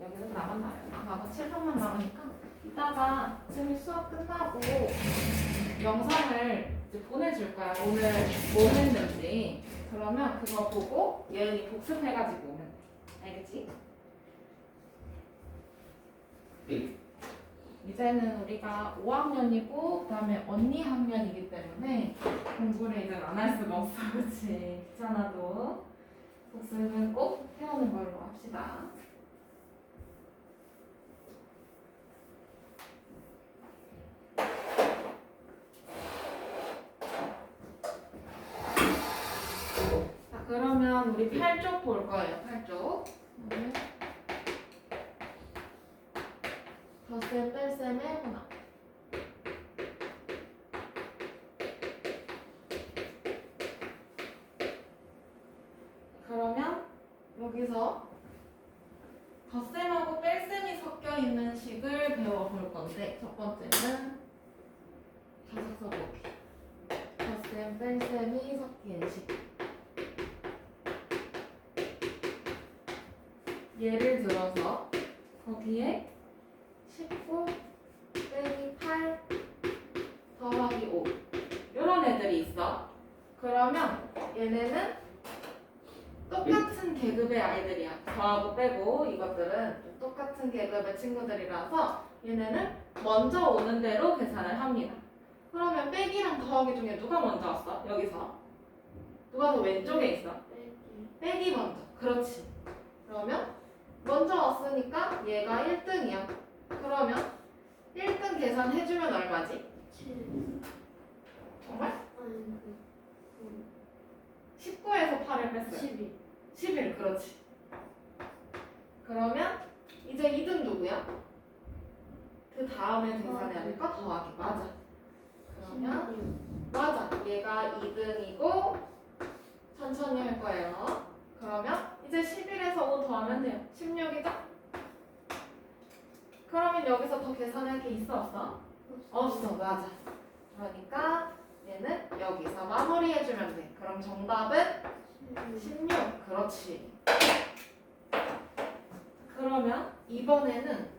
여기는 나만 나와요. 7번만 남으니까 이따가 쌤이 수업 끝나고 영상을 이제 보내줄 거야. 오늘 뭐 했는지. 그러면 그거 보고 예은이 복습해가지고 오면 돼. 알겠지? 이제는 우리가 5학년이고 그다음에 언니 학년이기 때문에 공부를 이제 안 할 수가 없어. 그치? 귀찮아도 복습은 꼭 해오는 걸로 합시다. 자, 그러면 우리 8쪽 볼 거예요. 8쪽. 덧셈 뺄셈의 혼합. 그러면 여기서 덧셈하고 뺄셈이 섞여 있는 식을 배워볼 건데 첫 번째는 자석 써보기. 덧셈 뺄셈이 섞인 식. 예를 들어서 거기에 19 빼기 8 더하기 5 이런 애들이 있어. 그러면 얘네는 똑같은 계급의 아이들이야. 더하고 빼고 이것들은 똑같은 계급의 친구들이라서 얘네는 먼저 오는 대로 계산을 합니다. 그러면 빼기랑 더하기 중에 누가 먼저 왔어? 여기서 누가 더 왼쪽에 있어? 빼기 먼저. 그렇지. 그러면 먼저 왔으니까 얘가 1등이야. 그러면 1등 계산해주면 얼마지? 7. 정말? 아니 19에서 8을 뺐어요. 11. 11, 그렇지. 그러면 이제 2등 누구야? 그 다음에 계산해야 될까? 더하기. 맞아. 그러면 맞아. 얘가 2등이고 천천히 할 거예요. 그러면 이제 11에서 5 더하면 돼요. 16이죠? 그러면 여기서 더 계산할 게 있어 없어? 없어. 맞아. 그러니까 얘는 여기서 마무리해주면 돼. 그럼 정답은 16. 그렇지. 그러면 이번에는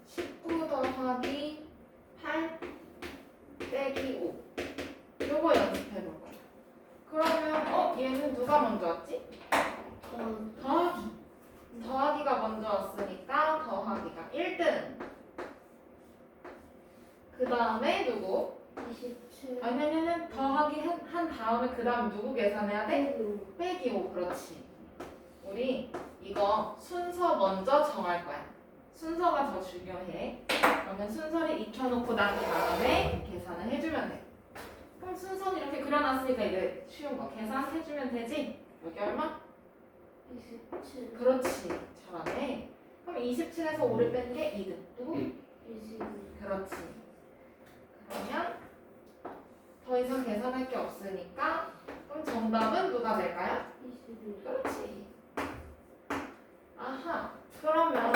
19 더하기 8 빼기 5 요거 연습해볼 거야. 그러면 얘는 누가 먼저 왔지? 더하기. 더하기가 먼저 왔으니까 더하기가 1등. 그 다음에 누구? 27. 아니면은 더하기 한 다음에 그 다음 누구 계산해야 돼? 빼기 5. 그렇지. 우리 이거 순서 먼저 정할 거야. 순서가 더 중요해. 그러면 순서를 익혀놓고 난 다음에 계산을 해주면 돼. 그럼 순서는 이렇게 그려놨으니까 이제 쉬운 거 계산해주면 되지? 여기 얼마? 27. 그렇지. 잘하네. 그럼 27에서 5를 뺀 게 2등. 누구? 22. 그렇지. 그러면 더 이상 계산할 게 없으니까 그럼 정답은 누가 될까요? 21. 그렇지. 아하. 그러면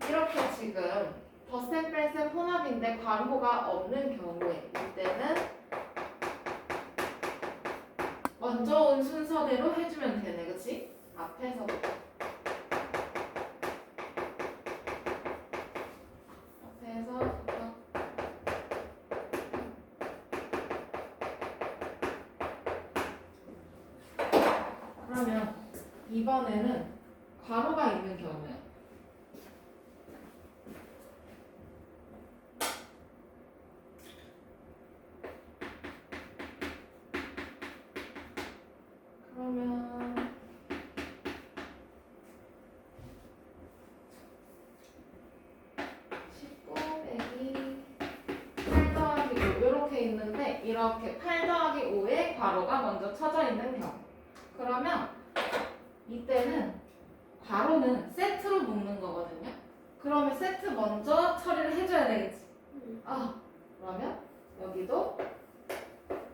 이렇게 지금 덧셈 뺄셈 혼합인데 괄호가 없는 경우에 이때는 먼저 온 순서대로 해주면 되네. 그치? 앞에서부터. 그러면 이번에는 괄호가 있는 경우에 그러면 19 빼기 8 더하기 5 이렇게 있는데 이렇게 8 더하기 5에 괄호가 먼저 쳐져 있는 경우. 그러면 이때는 괄호는 세트로 묶는 거거든요. 그러면 세트 먼저 처리를 해줘야 되겠지. 그러면 여기도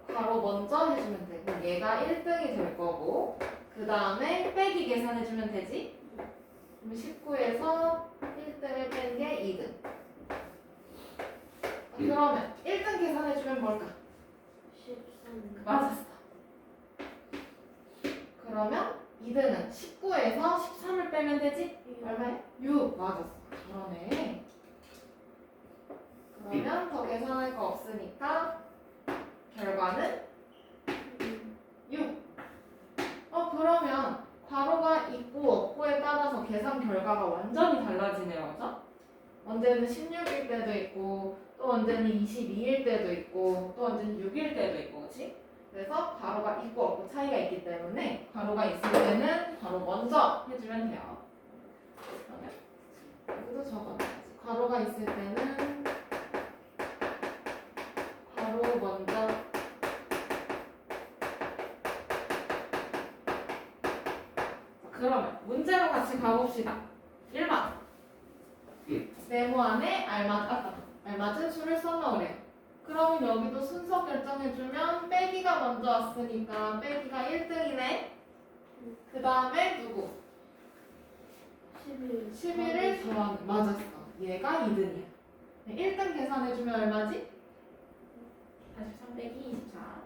괄호 먼저 해주면 되고 얘가 1등이 될 거고 그 다음에 빼기 계산해주면 되지. 그럼 19에서 1등을 뺀 게 2등. 그러면 1등 계산해주면 뭘까? 13. 맞았어. 그러면 2등은 19에서 13을 빼면 되지? 얼마야? 6 맞았어. 그러네. 그러면 더 계산할 거 없으니까 결과는 6. 그러면 괄호가 있고 없고에 따라서 계산 결과가 완전히 달라지네요. 그죠? 언제는 16일 때도 있고 또 언제는 22일 때도 있고 또 언제는 6일 때도 있고 그렇지? 그래서 괄호가 있고 없고 차이가 있기 때문에 괄호가 있을 때는 괄호 먼저 해주면 돼요. 그러면 여기도 적어놔야지. 괄호가 있을 때는 괄호 먼저 그러면 문제로 같이 가봅시다. 1번 네모 안에 알맞은 수를 써넣으래요. 그러면 여기도 순서 결정해주면 빼기가 먼저 왔으니까 빼기가 1등이네. 그 다음에 누구? 11을 더하면 맞았어. 얘가 2등이야. 1등 계산해주면 얼마지? 43 빼기 24.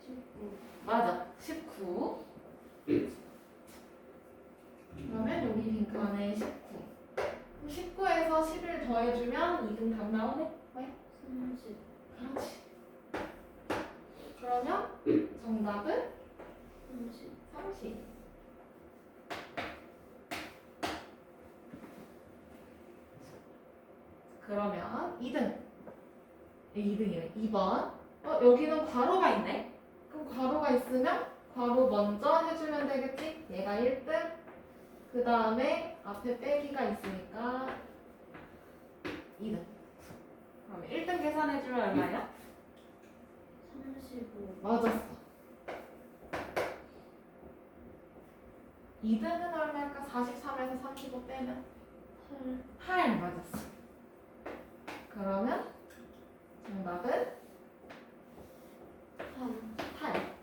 19. 맞아. 19. 그러면 여기 빈칸에 19. 19에서 10을 더해주면 2등 답 나오네? 왜? 30. 그렇지. 그러면 정답은 30. 30. 그러면 2등. 2등이래. 2번. 여기는 괄호가 있네? 그럼 괄호가 있으면 괄호 먼저 해주면 되겠지? 얘가 1등. 그 다음에 앞에 빼기가 있으니까 2등. 그러면 1등 계산해주면 얼마야? 35. 맞았어. 2등은 얼마일까? 43에서 35 빼면 8. 8 맞았어. 그러면 정답은 3. 8.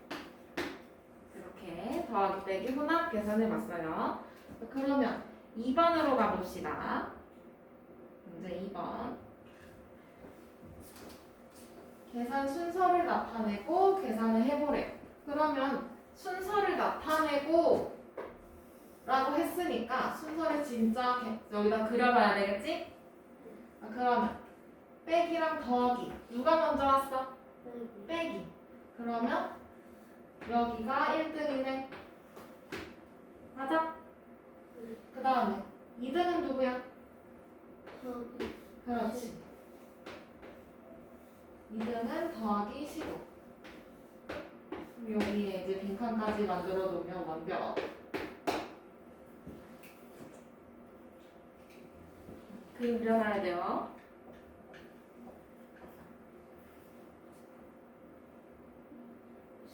이렇게 더하기 빼기 혼합 계산해봤어요. 그러면 2번으로 가봅시다. 문제 2번. 계산 순서를 나타내고 계산을 해보래요. 그러면 순서를 나타내고 라고 했으니까 순서를 진짜 여기다 그려봐야 되겠지? 그러면 빼기랑 더하기 누가 먼저 왔어? 빼기. 그러면 여기가 1등이네. 맞아? 그 다음에 2등은 누구야? 더하기. 그렇지. 2등은 더하기 15. 여기에 이제 빈칸까지 만들어 놓으면 완벽. 그려놔야 돼요.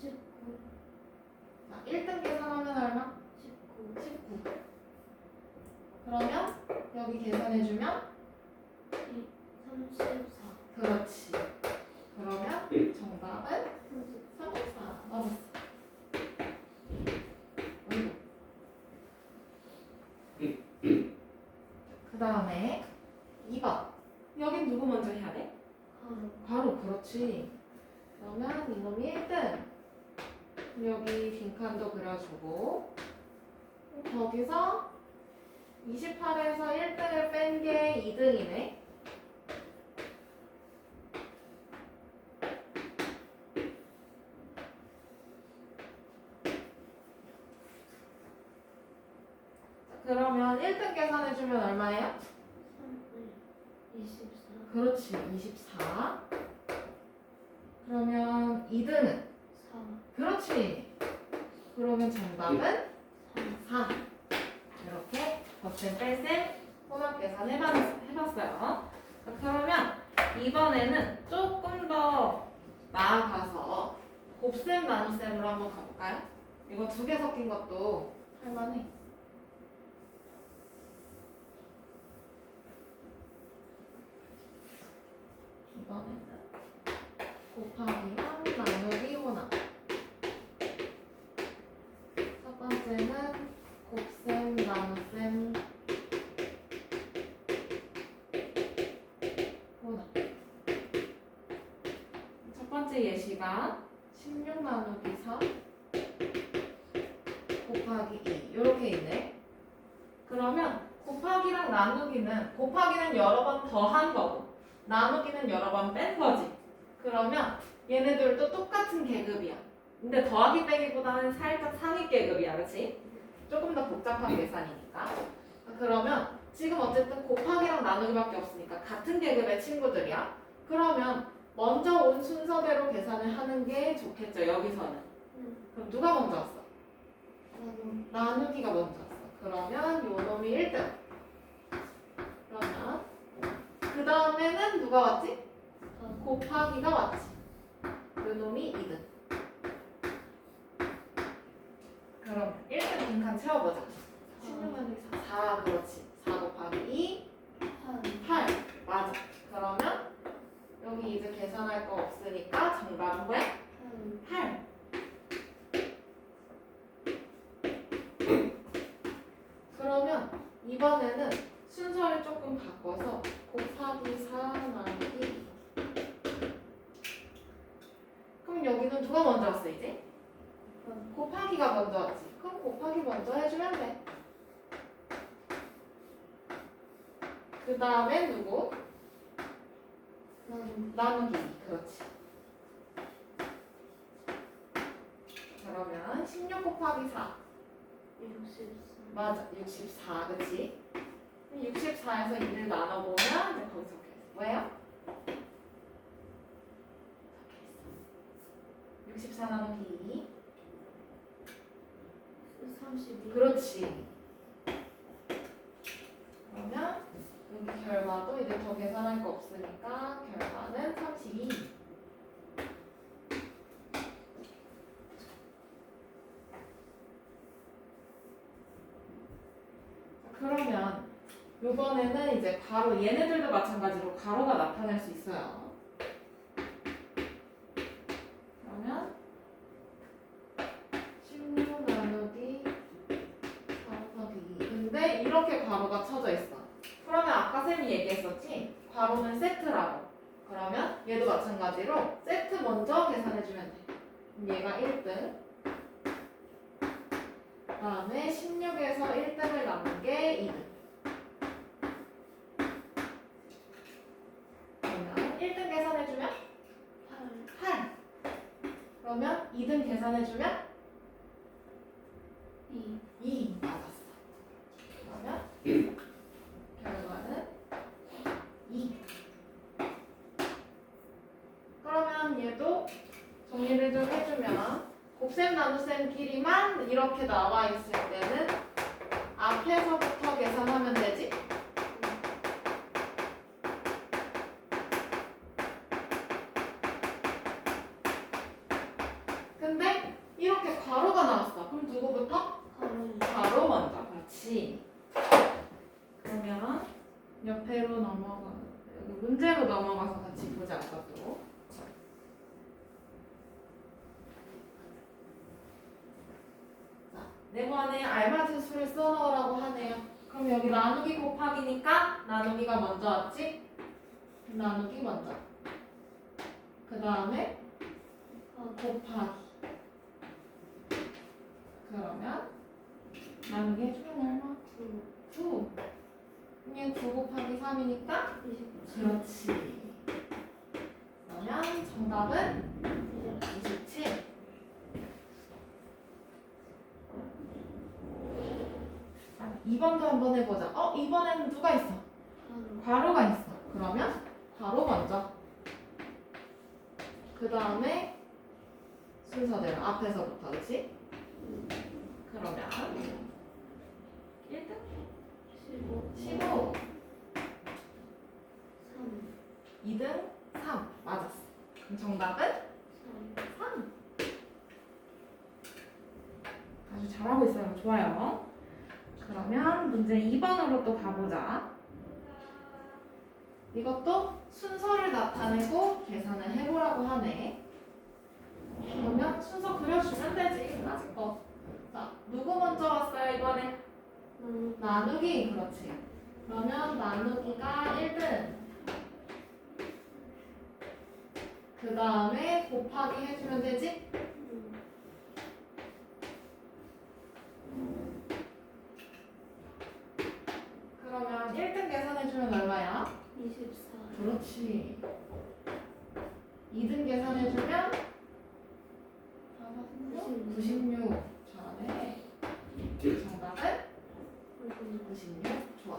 19. 자, 1등 계산하면 얼마? 19. 19. 그러면 여기 계산해주면 34. 그렇지. 그러면 정답은 34. 맞았어. 그 다음에 2번. 여긴 누구 먼저 해야 돼? 바로 그렇지. 그러면 이놈이 1등. 여기 빈칸도 그려주고 거기서 28에서 1등을 뺀 게 2등이네. 그러면 1등 계산해주면 얼마예요? 24. 그렇지, 24. 그러면 2등은? 4. 그렇지. 그러면 정답은 4. 이렇게 덧셈 뺄셈 혼합 계산 해봤어요. 그러면 이번에는 조금 더 나아가서 곱셈 나눗셈으로 한번 가볼까요? 이거 두 개 섞인 것도 할만해. 이번에는 곱하기랑 나누기 혼합. 첫 번째는 곱셈 나눗셈 혼합. 첫 번째 예시가 16 나누기 4 곱하기 2 이렇게 있네. 그러면 곱하기랑 곱하기는 여러 번 더한 거고 나누기는 여러 번 뺀 거지. 그러면 얘네들도 똑같은 계급이야. 근데 더하기 빼기보다는 살짝 상위 계급이야, 그렇지? 조금 더 복잡한 계산이니까. 그러면 지금 어쨌든 곱하기랑 나누기밖에 없으니까 같은 계급의 친구들이야. 그러면 먼저 온 순서대로 계산을 하는 게 좋겠죠, 여기서는. 그럼 누가 먼저 왔어? 나누기가 먼저 왔어. 그러면 요 놈이 1등. 그러면 그 다음에는 누가 왔지? 곱하기가 왔지. 요 놈이 2등. 그럼 1등 빈칸 채워보자. 16 나누기 4 그렇지. 4 곱하기 2 8 맞아. 그러면 여기 이제 계산할 거 없으니까 정답은 뭐야? 8. 그러면 이번에는 순서를 조금 바꿔서 곱하기 4 나누기 2. 그럼 여기는 누가 먼저 왔어 이제? 곱하기가 먼저 왔지. 그럼 곱하기 먼저 해주면 돼. 그 다음에 누구? 나누기. 그렇지. 그러면 16 곱하기 4. 64. 맞아. 64. 그치? 64에서 2를 나눠보면 이제 거기서 뭐예요? 64 나누기 32. 그렇지. 그러면 여기 결과도 이제 더 계산할 거 없으니까 결과는 32. 그러면 이번에는 이제 가로, 얘네들도 마찬가지로 가로가 나타날 수 있어요. 그러면 16 나누기 4 곱하기 2. 근데 이렇게 가로가 쳐져 있어. 그러면 아까 쌤이 얘기했었지? 가로는 세트라고. 그러면 얘도 마찬가지로 세트 먼저 계산해주면 돼. 그럼 얘가 1등. 그 다음에 16에서 1등을 남은 게 2등. 그러면 1등 계산해주면 8. 그러면 2등 계산해주면 2 맞았어. 그러면 결과는 2. 그러면 얘도 정리를 좀 해주면 곱셈 나눗셈끼리만 이렇게 나와 있을 때는 앞에서부터 계산하면 되지? 근데 이렇게 괄호가 나왔어. 그럼 누구부터? 괄호 먼저. 그렇지. 그러면 옆으로 넘어가, 여기 문제로 넘어가서 같이 보자. 아까도. 자, 네모안에 알맞은 수를 써넣으라고 하네요. 그럼 여기 나누기 곱하기니까 나누기가 먼저 왔지? 나누기 먼저. 그 다음에 곱하기. 그러면 나누기 해주면 얼마? 9. 얘 9 곱하기 3이니까? 그렇지. 그러면 정답은 27. 자, 2번도 한번 해보자. 이번에는 누가 있어? 괄호가 있어. 그러면 괄호 먼저. 그 다음에 순서대로 앞에서부터, 그렇지? 그러면 1등? 15. 2등? 3. 맞았어. 그럼 정답은 3. 아주 잘하고 있어요. 좋아요. 그러면 문제 2번으로 또 가보자. 이것도 순서를 나타내고 계산을 해보라고 하네. 그러면 순서 그려주면 되지. 아직 거. 자, 누구 먼저 왔어요 이번에? 나누기. 그렇지. 그러면 나누기가 1등. 그 다음에 곱하기 해주면 되지? 그러면 1등 계산해주면 얼마야? 24. 그렇지. 2등 계산해주면 96. 잘하네. 정답은 96. 좋아.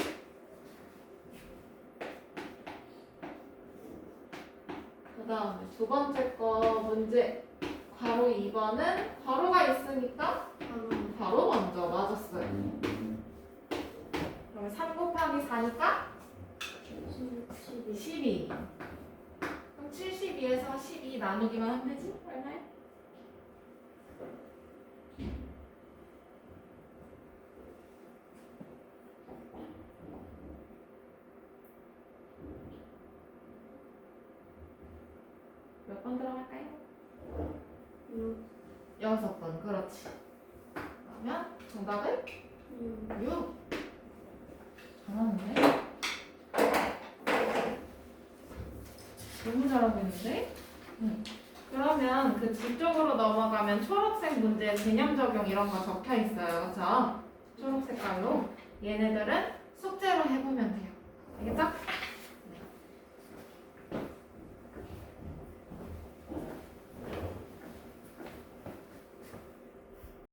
그 다음에 두 번째 거 문제. 괄호 2번은 괄호가 있으니까 바로 먼저 맞았어요. 그러면 3 곱하기 4니까 12. 그럼 72에서 12 나누기만 하면 되지? 얼마야? 몇 번 들어갈까요? 6번. 그렇지. 그러면 정답은 6. 잘하는데? 너무 잘하고 있는데? 그러면 그 뒤쪽으로 넘어가면 초록색 문제 개념 적용 이런 거 적혀 있어요. 그쵸? 초록 색깔로. 얘네들은 숙제로 해보면 돼요. 알겠죠?